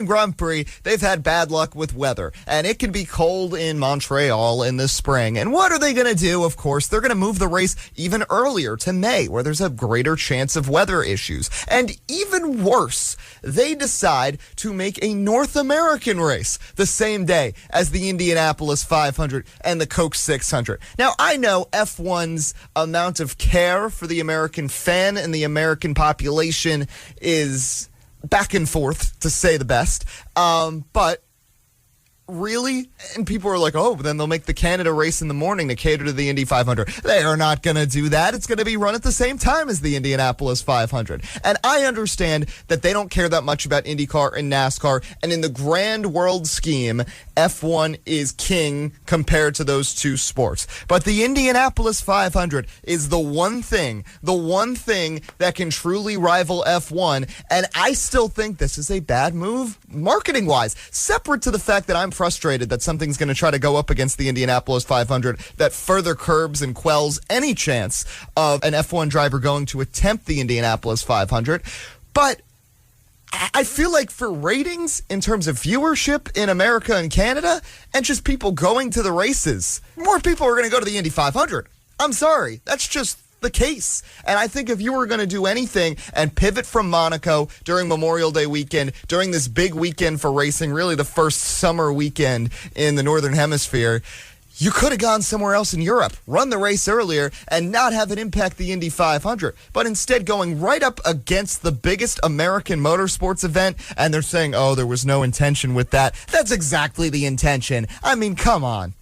Grand Prix, they've had bad luck with weather, and it can be cold in Montreal in the spring. And what are they going to do? Of course, they're going to move the race even earlier to May, where there's a greater chance of weather issues. And even worse, they decide to make a North American race the same day as the Indianapolis 500 and the Coke 600. Now, I know F1's amount of care for the American fan and the American population is back and forth, to say the best. But really? And people are like, oh, then they'll make the Canada race in the morning to cater to the Indy 500. They are not going to do that. It's going to be run at the same time as the Indianapolis 500. And I understand that they don't care that much about IndyCar and NASCAR. And in the grand world scheme, F1 is king compared to those two sports. But the Indianapolis 500 is the one thing that can truly rival F1. And I still think this is a bad move marketing-wise, separate to the fact that I'm frustrated that something's going to try to go up against the Indianapolis 500 that further curbs and quells any chance of an F1 driver going to attempt the Indianapolis 500. But I feel like for ratings in terms of viewership in America and Canada and just people going to the races, more people are going to go to the Indy 500. I'm sorry. That's just the case. And I think if you were going to do anything and pivot from Monaco during Memorial Day weekend, during this big weekend for racing, really the first summer weekend in the Northern Hemisphere, you could have gone somewhere else in Europe, run the race earlier, and not have it impact the Indy 500. But instead going right up against the biggest American motorsports event, and they're saying, oh, there was no intention with that. That's exactly the intention. I mean, come on.